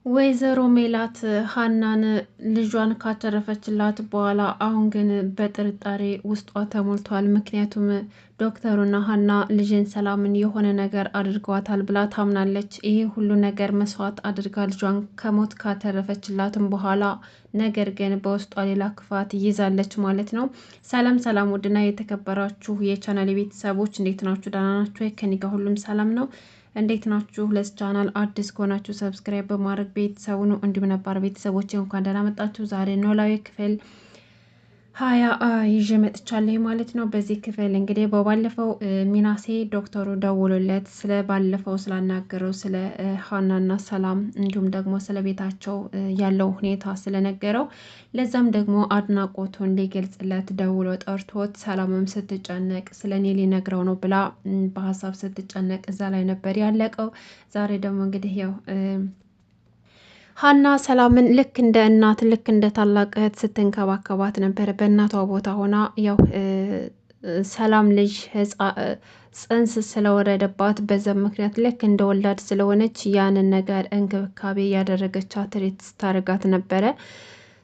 ወይዘሮ ሜላት ሀናን ልጇን ካተረፈችላት በኋላ አሁን ግን በጥርጣሬ ውስጧ ተሞልቷል። ምክንያቱም ዶክተሩና ሀና ልጅን ሰላምን የሆነ ነገር አድርገዋታል ብላ ታምናለች። ይሄ ሁሉ ነገር መስዋዕት አድርጋ ልጇን ከሞት ካተረፈችላትም በኋላ ነገር ግን በውስጧ ሌላ ክፋት ይዛለች ማለት ነው። ሰላም ሰላም! ውድና የተከበራችሁ የቻናል ቤተሰቦች እንዴት ናችሁ? ደህና ናችሁ? ከኔ ጋር ሁሉም ሰላም ነው። እንዴት ናችሁ? ለዚህ ቻናል አዲስ ከሆናችሁ ሰብስክራይብ በማድረግ ቤተሰቡ ነው። እንዲሁም ነባር ቤተሰቦች እንኳን ደህና መጣችሁ። ዛሬ ኖላዊ ክፍል 20 ይዤ መጥቻለሁ ማለት ነው። በዚህ ክፍል እንግዲህ በባለፈው ሚናሴ ዶክተሩ ደውሎለት ስለ ባለፈው ስላናገረው ስለ ሀናና ሰላም እንዲሁም ደግሞ ስለ ቤታቸው ያለው ሁኔታ ስለነገረው ለዛም ደግሞ አድናቆቱን ሊገልጽለት ደውሎ ጠርቶት ሰላምም ስትጨነቅ ስለ እኔ ሊነግረው ነው ብላ በሀሳብ ስትጨነቅ እዛ ላይ ነበር ያለቀው። ዛሬ ደግሞ እንግዲህ ያው ሀና ሰላምን ልክ እንደ እናት ልክ እንደ ታላቅ እህት ስትንከባከባት ነበር። በእናቷ ቦታ ሆና ያው ሰላም ልጅ ጽንስ ስለወረደባት በዛም ምክንያት ልክ እንደ ወላድ ስለሆነች ያንን ነገር እንክብካቤ ያደረገቻት ትሪት ስታደርጋት ነበረ።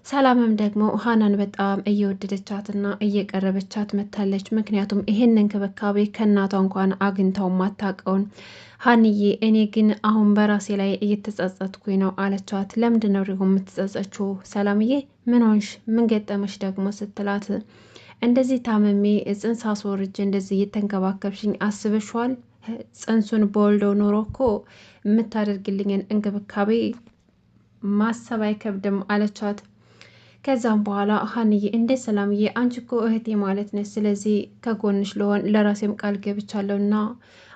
ሰላምም ደግሞ ሀናን በጣም እየወደደቻትና እየቀረበቻት መታለች። ምክንያቱም ይህን እንክብካቤ ከእናቷ እንኳን አግኝታው ማታቀውን ሀንዬ እኔ ግን አሁን በራሴ ላይ እየተጸጸትኩኝ ነው አለቻት። ለምንድን ነው ደግሞ የምትጸጸችው? ሰላምዬ ምን ሆንሽ? ምን ገጠመሽ ደግሞ ስትላት እንደዚህ ታመሜ ጽንስ አስወርጄ እንደዚህ እየተንከባከብሽኝ አስበሽዋል? ጽንሱን በወልደው ኖሮ እኮ የምታደርግልኝን እንክብካቤ ማሰብ አይከብድም አለቻት። ከዛም በኋላ ሀንዬ እንደ ሰላምዬ አንቺ እኮ እህቴ ማለት ነች። ስለዚህ ከጎንሽ ልሆን ለራሴም ቃል ገብቻለሁና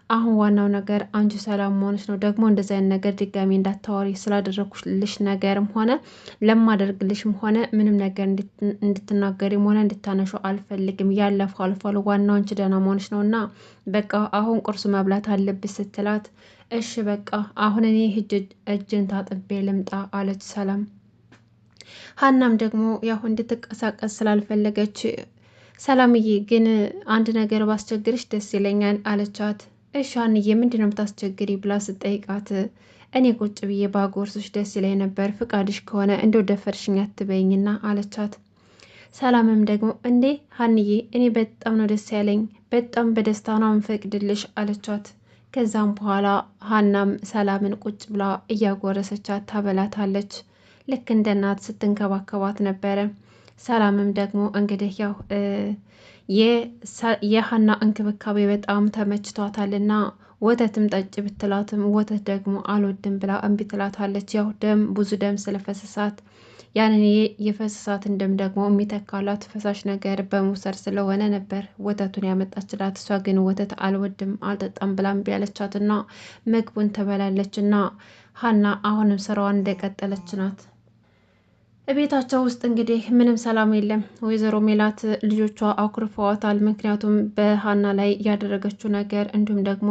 አሁን ዋናው ነገር አንቺ ሰላም መሆንሽ ነው። ደግሞ እንደዚህ አይነት ነገር ድጋሚ እንዳታወሪ ስላደረኩልሽ ነገርም ሆነ ለማደርግልሽም ሆነ ምንም ነገር እንድትናገሪም ሆነ እንድታነሹ አልፈልግም። ያለፈው አልፏል። ዋናው አንቺ ደህና መሆንሽ ነው እና በቃ አሁን ቁርስ መብላት አለብሽ ስትላት እሺ በቃ አሁን እኔ እጅን ታጥቤ ልምጣ አለች ሰላም። ሀናም ደግሞ ያው እንድትቀሳቀስ ስላልፈለገች ሰላምዬ ግን አንድ ነገር ባስቸግርሽ ደስ ይለኛል አለቻት። እሺ ሀንዬ ምንድን ነው የምታስቸግሪ ብላ ስጠይቃት እኔ ቁጭ ብዬ ባጎርስሽ ደስ ይለኝ ነበር፣ ፍቃድሽ ከሆነ እንደው ደፈርሽኝ አትበይኝና አለቻት። ሰላምም ደግሞ እንዴ ሀንዬ እኔ በጣም ነው ደስ ያለኝ፣ በጣም በደስታ ነው የምፈቅድልሽ አለቻት። ከዛም በኋላ ሀናም ሰላምን ቁጭ ብላ እያጎረሰቻት ታበላታለች። ልክ እንደ እናት ስትንከባከባት ነበረ። ሰላምም ደግሞ እንግዲህ ያው የሀና እንክብካቤ በጣም ተመችቷታልና ወተትም ጠጭ ብትላትም ወተት ደግሞ አልወድም ብላ እምቢ ትላታለች። ያው ብዙ ደም ስለፈሰሳት ያንን የፈሰሳትን ደም ደግሞ የሚተካላት ፈሳሽ ነገር በመውሰድ ስለሆነ ነበር ወተቱን ያመጣችላት። እሷ ግን ወተት አልወድም አልጠጣም ብላ እምቢ ያለቻትና ምግቡን ትበላለችና ሀና አሁንም ስራዋን እንደቀጠለች ናት። ቤታቸው ውስጥ እንግዲህ ምንም ሰላም የለም። ወይዘሮ ሜላት ልጆቿ አኩርፈዋታል። ምክንያቱም በሀና ላይ ያደረገችው ነገር እንዲሁም ደግሞ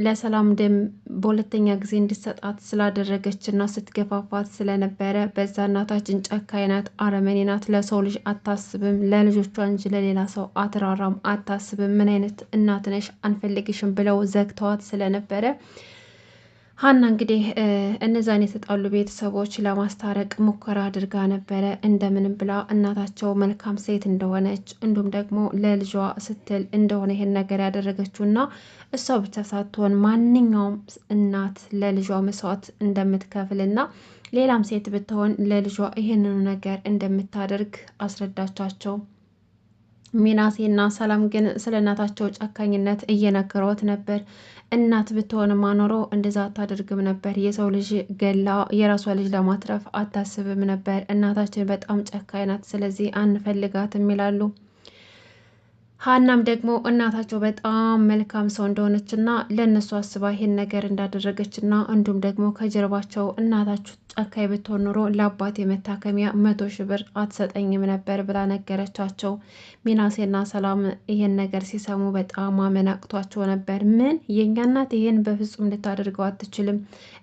ለሰላም ደም በሁለተኛ ጊዜ እንድሰጣት ስላደረገች እና ስትገፋፋት ስለነበረ በዛ እናታችን ጨካኝ ናት፣ አረመኔ ናት፣ ለሰው ልጅ አታስብም፣ ለልጆቿ እንጂ ለሌላ ሰው አትራራም፣ አታስብም፣ ምን አይነት እናት ነሽ አንፈልግሽም ብለው ዘግተዋት ስለነበረ ሀና እንግዲህ እነዛን የተጣሉ ቤተሰቦች ለማስታረቅ ሙከራ አድርጋ ነበረ። እንደምንም ብላ እናታቸው መልካም ሴት እንደሆነች እንዲሁም ደግሞ ለልጇ ስትል እንደሆነ ይሄን ነገር ያደረገችው እና እሷ ብቻ ሳትሆን ማንኛውም እናት ለልጇ መስዋዕት እንደምትከፍል እና ሌላም ሴት ብትሆን ለልጇ ይህንኑ ነገር እንደምታደርግ አስረዳቻቸው። ሚናሴና ሰላም ግን ስለ እናታቸው ጨካኝነት እየነገሯት ነበር። እናት ብትሆንማ ኖሮ እንደዛ አታደርግም ነበር። የሰው ልጅ ገላ የራሷ ልጅ ለማትረፍ አታስብም ነበር። እናታችን በጣም ጨካኝ ናት፣ ስለዚህ አንፈልጋትም ይላሉ። ሀናም ደግሞ እናታቸው በጣም መልካም ሰው እንደሆነችና ለእነሱ አስባ ይሄን ነገር እንዳደረገችና እንዲሁም ደግሞ ከጀርባቸው እናታችሁ ጨካኝ ብትሆን ኑሮ ለአባቴ መታከሚያ 100,000 ብር አትሰጠኝም ነበር ብላ ነገረቻቸው። ሚናሴና ሰላም ይሄን ነገር ሲሰሙ በጣም አመናቅቷቸው ነበር። ምን የእኛ እናት ይሄን በፍጹም ልታደርገው አትችልም፣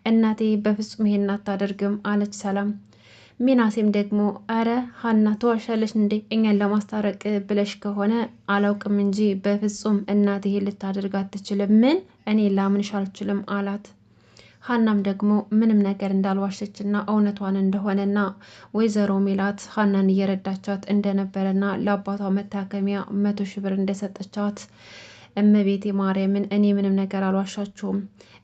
እናቴ በፍጹም ይሄን አታደርግም አለች ሰላም። ሚናሴም ደግሞ አረ ሀና ተዋሻለች እንዴ? እኛን ለማስታረቅ ብለሽ ከሆነ አላውቅም እንጂ በፍጹም እናት ይሄ ልታደርግ አትችልም። ምን? እኔ ላምንሽ አልችልም አላት። ሀናም ደግሞ ምንም ነገር እንዳልዋሸችና እውነቷን እንደሆነና ወይዘሮ ሜላት ሀናን እየረዳቻት እንደነበረና ለአባቷ መታከሚያ 100,000 ብር እንደሰጠቻት እመቤቴ ማርያምን እኔ ምንም ነገር አልዋሻችሁም፣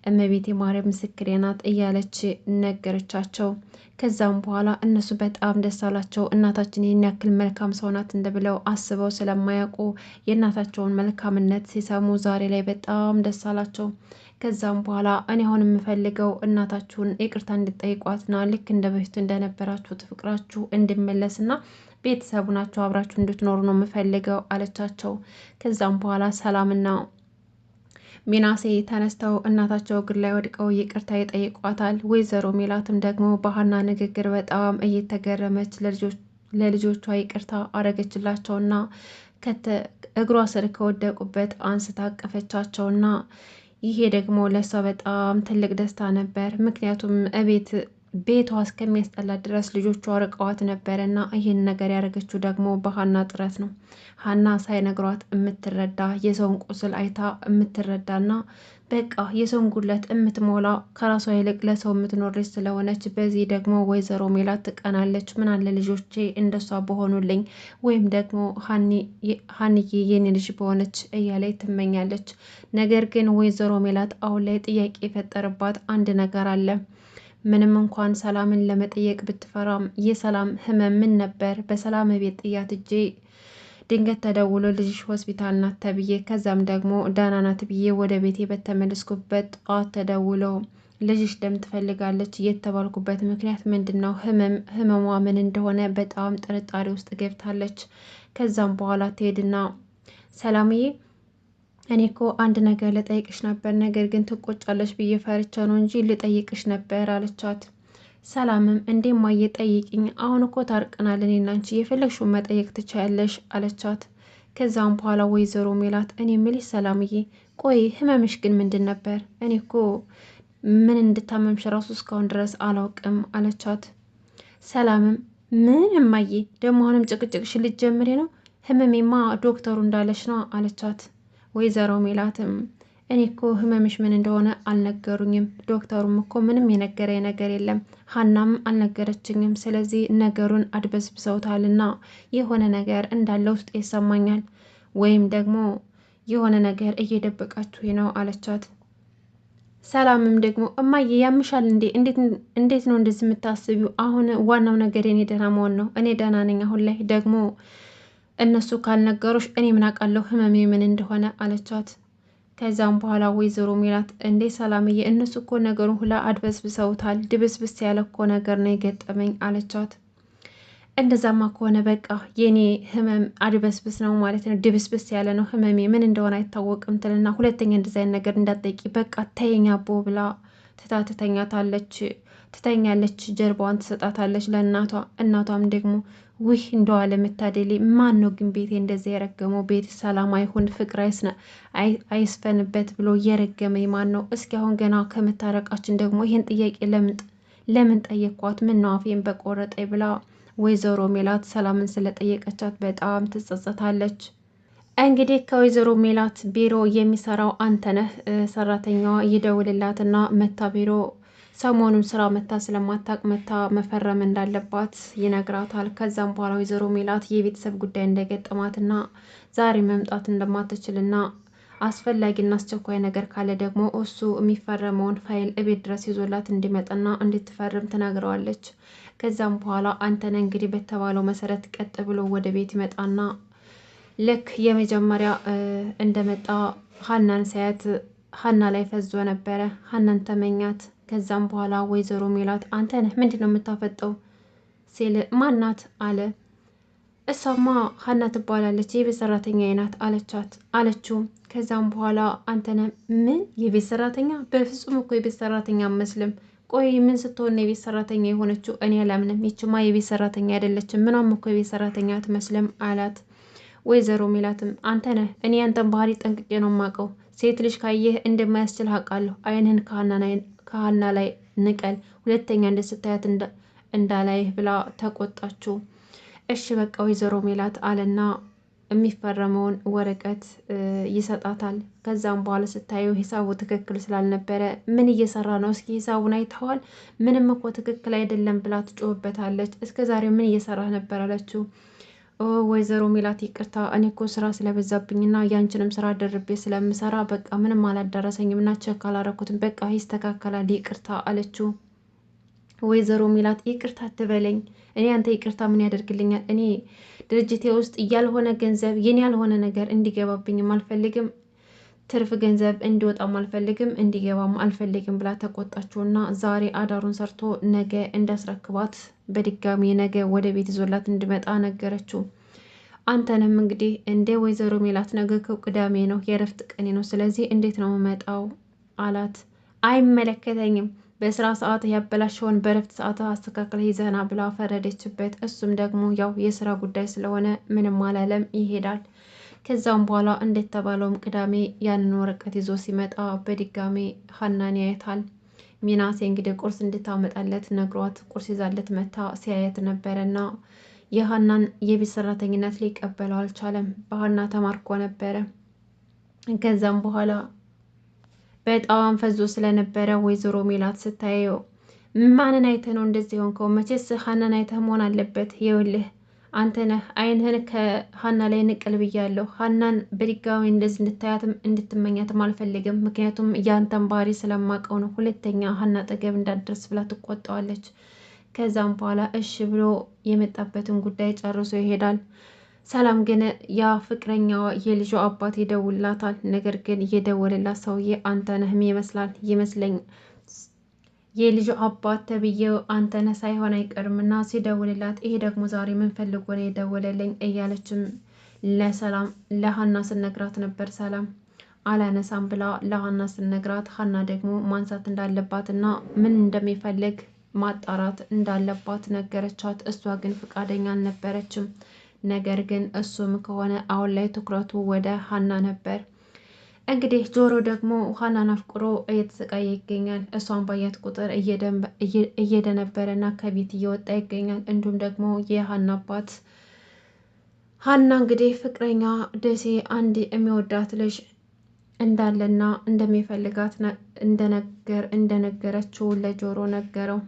እመቤቴ ማርያም ምስክሬ ናት እያለች ነገረቻቸው። ከዛም በኋላ እነሱ በጣም ደስ አላቸው። እናታችን ይህን ያክል መልካም ሰው ናት እንደብለው አስበው ስለማያውቁ የእናታቸውን መልካምነት ሲሰሙ ዛሬ ላይ በጣም ደስ አላቸው። ከዛም በኋላ እኔ አሁን የምፈልገው እናታችሁን ይቅርታ እንድጠይቋትና ልክ እንደ በፊቱ እንደነበራችሁት ፍቅራችሁ እንድመለስና ቤተሰቡ ናቸው አብራችሁ እንድትኖሩ ነው የምፈልገው አለቻቸው። ከዛም በኋላ ሰላምና ሚናሴ ተነስተው እናታቸው እግር ላይ ወድቀው ይቅርታ ይጠይቋታል። ወይዘሮ ሜላትም ደግሞ በሀና ንግግር በጣም እየተገረመች ለልጆቿ ይቅርታ አረገችላቸውና እግሯ ስር ከወደቁበት አንስታ አቀፈቻቸውና ይሄ ደግሞ ለሷ በጣም ትልቅ ደስታ ነበር። ምክንያቱም ቤቷ እስከሚያስጠላ ድረስ ልጆቿ ርቀዋት ነበረና ይህን ነገር ያደረገችው ደግሞ በሀና ጥረት ነው። ሀና ሳይነግሯት የምትረዳ የሰውን ቁስል አይታ የምትረዳና በቃ የሰውን ጉለት የምትሞላ ከራሷ ይልቅ ለሰው የምትኖር ልጅ ስለሆነች በዚህ ደግሞ ወይዘሮ ሜላት ትቀናለች። ምናለ ልጆቼ እንደሷ በሆኑልኝ ወይም ደግሞ ሀንዬ የኔ ልጅ በሆነች እያለች ትመኛለች። ነገር ግን ወይዘሮ ሜላት አሁን ላይ ጥያቄ የፈጠረባት አንድ ነገር አለ። ምንም እንኳን ሰላምን ለመጠየቅ ብትፈራም የሰላም ህመም ምን ነበር? በሰላም ቤት ጥያት እጄ ድንገት ተደውሎ ልጅሽ ሆስፒታል ናት ተብዬ ከዛም ደግሞ ዳና ናት ብዬ ወደ ቤቴ በተመለስኩበት ጠዋት ተደውሎ ልጅሽ ደም ትፈልጋለች የተባልኩበት ምክንያት ምንድን ነው? ህመሟ ምን እንደሆነ በጣም ጥርጣሬ ውስጥ ገብታለች። ከዛም በኋላ ትሄድና ሰላምዬ እኔ እኮ አንድ ነገር ልጠይቅሽ ነበር፣ ነገር ግን ትቆጫለሽ ብዬ ፈርቻ ነው እንጂ ልጠይቅሽ ነበር አለቻት። ሰላምም እንዴ ማየ ጠይቅኝ፣ አሁን እኮ ታርቀናል፣ እኔና አንቺ የፈለግሽውን መጠየቅ ትችያለሽ አለቻት። ከዛም በኋላ ወይዘሮ ሜላት እኔ ምልሽ ሰላምዬ፣ ቆይ ህመምሽ ግን ምንድን ነበር? እኔ እኮ ምን እንድታመምሽ ራሱ እስካሁን ድረስ አላውቅም አለቻት። ሰላምም ምን እማዬ ደግሞ አሁንም ጭቅጭቅሽ ልትጀምሪ ነው? ህመሜማ ዶክተሩ እንዳለሽ ነው አለቻት። ወይዘሮ ሜላትም እኔ እኮ ህመምሽ ምን እንደሆነ አልነገሩኝም፣ ዶክተሩም እኮ ምንም የነገረኝ ነገር የለም፣ ሀናም አልነገረችኝም። ስለዚህ ነገሩን አድበስብሰውታልና የሆነ ነገር እንዳለ ውስጥ ይሰማኛል፣ ወይም ደግሞ የሆነ ነገር እየደበቃችሁ ነው አለቻት። ሰላምም ደግሞ እማዬ ያምሻል እንዴ? እንዴት ነው እንደዚህ የምታስቢው? አሁን ዋናው ነገር የኔ ደህና መሆን ነው። እኔ ደህና ነኝ አሁን ላይ ደግሞ እነሱ ካልነገሩሽ እኔ ምን አውቃለሁ ህመሜ ምን እንደሆነ አለቻት። ከዛም በኋላ ወይዘሮ ሜላት እንዴ ሰላምዬ፣ እነሱ እኮ ነገሩን ሁላ አድበስብሰውታል፣ ድብስብስ ያለ እኮ ነገር ነው የገጠመኝ አለቻት። እንደዛማ ከሆነ በቃ የኔ ህመም አድበስብስ ነው ማለት ነው፣ ድብስብስ ያለ ነው ህመሜ ምን እንደሆነ አይታወቅም ትልና ሁለተኛ እንደዛ አይነት ነገር እንዳትጠይቂ በቃ ተይኝ አቦ ብላ ትተኛለች። ጀርባዋን ትሰጣታለች ለእናቷ። እናቷም ደግሞ ውህ እንደዋለ መታደሌ፣ ማን ነው ግን ቤቴ እንደዚህ የረገመው? ቤት ሰላም አይሁን ፍቅር አይስፈንበት ብሎ እየረገመኝ ማን ነው? እስኪ አሁን ገና ከምታረቃችን ደግሞ ይህን ጥያቄ ለምን ጠየኳት? ምን ነው አፌን በቆረጠኝ ብላ ወይዘሮ ሜላት ሰላምን ስለጠየቀቻት በጣም ትጸጸታለች። እንግዲህ ከወይዘሮ ሜላት ቢሮ የሚሰራው አንተነህ ሰራተኛዋ ይደውልላትና መታ ቢሮ ሰሞኑን ስራ መታ ስለማታቅ መታ መፈረም እንዳለባት ይነግራታል። ከዛም በኋላ ወይዘሮ ሜላት የቤተሰብ ጉዳይ እንደገጠማትና ዛሬ መምጣት እንደማትችልና አስፈላጊና አስቸኳይ ነገር ካለ ደግሞ እሱ የሚፈረመውን ፋይል እቤት ድረስ ይዞላት እንዲመጣና እንድትፈርም ትነግረዋለች። ከዛም በኋላ አንተነ እንግዲህ በተባለው መሰረት ቀጥ ብሎ ወደ ቤት ይመጣና ልክ የመጀመሪያ እንደመጣ ሀናን ሳያት ሀና ላይ ፈዞ ነበረ። ሀናን ተመኛት። ከዛም በኋላ ወይዘሮ ሜላት አንተነህ ምንድን ነው የምታፈጠው ሲል ማናት አለ። እሷማ ሀና ትባላለች የቤት ሰራተኛ ናት አለችው። ከዛም በኋላ አንተነህ ምን የቤት ሰራተኛ? በፍጹም እኮ የቤት ሰራተኛ አመስልም። ቆይ ምን ስትሆን የቤት ሰራተኛ የሆነችው? እኔ አላምንም። ይችማ የቤት ሰራተኛ አይደለችም፣ ምኗም እኮ የቤት ሰራተኛ አትመስልም አላት። ወይዘሮ ሜላትም አንተነህ እኔ ያንተን ባህሪ ጠንቅቄ ነው የማውቀው። ሴት ልጅ ካየህ እንደማያስችል አውቃለሁ። አይንህን ከሀና ላይ ንቀል፣ ሁለተኛ እንደስታያት እንዳላይህ ብላ ተቆጣችው። እሺ በቃ ወይዘሮ ሜላት አለና የሚፈረመውን ወረቀት ይሰጣታል። ከዛም በኋላ ስታየው ሂሳቡ ትክክል ስላልነበረ ምን እየሰራ ነው? እስኪ ሂሳቡን አይተዋል? ምንም እኮ ትክክል አይደለም ብላ ትጮህበታለች። እስከ ዛሬ ምን እየሰራህ ነበር አለችው። ወይዘሮ ሜላት ይቅርታ፣ እኔ እኮ ስራ ስለበዛብኝና ያንቺንም ስራ ደርቤ ስለምሰራ በቃ ምንም አላዳረሰኝም እና ቸክ አላረኩትም፣ በቃ ይስተካከላል ይቅርታ አለችው። ወይዘሮ ሜላት ይቅርታ አትበለኝ፣ እኔ አንተ ይቅርታ ምን ያደርግልኛል? እኔ ድርጅቴ ውስጥ ያልሆነ ገንዘብ የኔ ያልሆነ ነገር እንዲገባብኝም አልፈልግም፣ ትርፍ ገንዘብ እንዲወጣም አልፈልግም፣ እንዲገባም አልፈልግም ብላ ተቆጣችውና ዛሬ አዳሩን ሰርቶ ነገ እንዳስረክባት በድጋሚ ነገ ወደ ቤት ይዞላት እንዲመጣ ነገረችው። አንተንም እንግዲህ እንደ ወይዘሮ ሜላት ነገ እኮ ቅዳሜ ነው፣ የእረፍት ቀኔ ነው፣ ስለዚህ እንዴት ነው የምመጣው አላት። አይመለከተኝም፣ በስራ ሰዓት ያበላሸውን በእረፍት ሰዓት አስተካክለህ ይዘህና ብላ ፈረደችበት። እሱም ደግሞ ያው የስራ ጉዳይ ስለሆነ ምንም አላለም፣ ይሄዳል። ከዛም በኋላ እንደተባለውም ቅዳሜ ያንን ወረቀት ይዞ ሲመጣ በድጋሚ ሀናን ያየታል። ሚናሴ እንግዲህ ቁርስ እንድታመጣለት ነግሯት ቁርስ ይዛለት መታ ሲያየት ነበረና የሀናን የቤት ሰራተኝነት ሊቀበለው አልቻለም። በሀና ተማርኮ ነበረ። ከዛም በኋላ በጣም ፈዞ ስለነበረ ወይዘሮ ሜላት ስታየው ማንን አይተህ ነው እንደዚህ ሆንከው? መቼስ ሀናን አይተህ መሆን አለበት። ይኸውልህ አንተ ነህ አይንህን ከሀና ላይ ንቅል ብያለሁ። ሀናን በድጋሚ እንደዚህ እንድታያትም እንድትመኛትም አልፈልግም። ምክንያቱም ያንተን ባህሪ ስለማውቀው ነው። ሁለተኛ ሀና አጠገብ እንዳትደርስ ብላ ትቆጣዋለች። ከዛም በኋላ እሺ ብሎ የመጣበትን ጉዳይ ጨርሶ ይሄዳል። ሰላም ግን ያ ፍቅረኛዋ የልጇ አባት ይደውላታል። ነገር ግን የደወለላት ሰውዬ አንተ ነህም ይመስለኝ የልጁ አባት ተብዬው አንተነህ ሳይሆን አይቀርምና ሲደውልላት ይሄ ደግሞ ዛሬ ምን ፈልጎ ነው የደወለልኝ እያለችም ለሀና ስነግራት ነበር። ሰላም አላነሳም ብላ ለሀና ስነግራት ሀና ደግሞ ማንሳት እንዳለባትና ምን እንደሚፈልግ ማጣራት እንዳለባት ነገረቻት። እሷ ግን ፈቃደኛ አልነበረችም። ነገር ግን እሱም ከሆነ አሁን ላይ ትኩረቱ ወደ ሀና ነበር። እንግዲህ ጆሮ ደግሞ ሀናን አፍቅሮ እየተሰቃየ ይገኛል። እሷን ባያት ቁጥር እየደነበረና ከቤት እየወጣ ይገኛል። እንዲሁም ደግሞ የሀና አባት ሀና እንግዲህ ፍቅረኛ ደሴ አንድ የሚወዳት ልጅ እንዳለና እንደሚፈልጋት እንደነገረችው ለጆሮ ነገረው።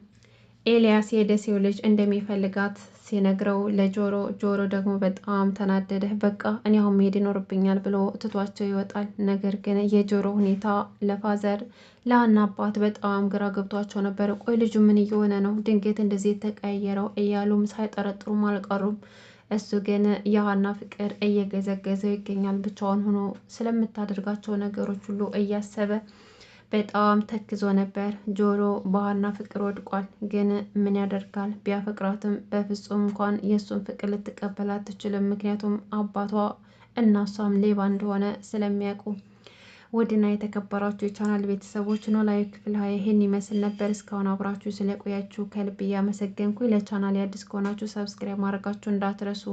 ኤልያስ የደሴው ልጅ እንደሚፈልጋት ሲነግረው ለጆሮ ጆሮ ደግሞ በጣም ተናደደ። በቃ እኔ አሁን መሄድ ይኖርብኛል ብሎ ትቷቸው ይወጣል። ነገር ግን የጆሮ ሁኔታ ለፋዘር ለሀና አባት በጣም ግራ ገብቷቸው ነበር። ቆይ ልጁ ምን እየሆነ ነው ድንገት እንደዚህ የተቀያየረው እያሉም ሳይጠረጥሩም አልቀሩም። እሱ ግን የሀና ፍቅር እየገዘገዘው ይገኛል። ብቻውን ሆኖ ስለምታደርጋቸው ነገሮች ሁሉ እያሰበ በጣም ተክዞ ነበር። ጆሮ በሀና ፍቅር ወድቋል። ግን ምን ያደርጋል ቢያፈቅራትም በፍጹም እንኳን የእሱን ፍቅር ልትቀበል አትችልም። ምክንያቱም አባቷ እና እሷም ሌባ እንደሆነ ስለሚያውቁ። ውድና የተከበራችሁ የቻናል ቤተሰቦች ኖላዊ ክፍል 20 ይህን ይመስል ነበር። እስካሁን አብራችሁ ስለቆያችሁ ከልብ እያመሰገንኩ ለቻናል አዲስ ከሆናችሁ ሰብስክራይብ ማድረጋችሁ እንዳትረሱ።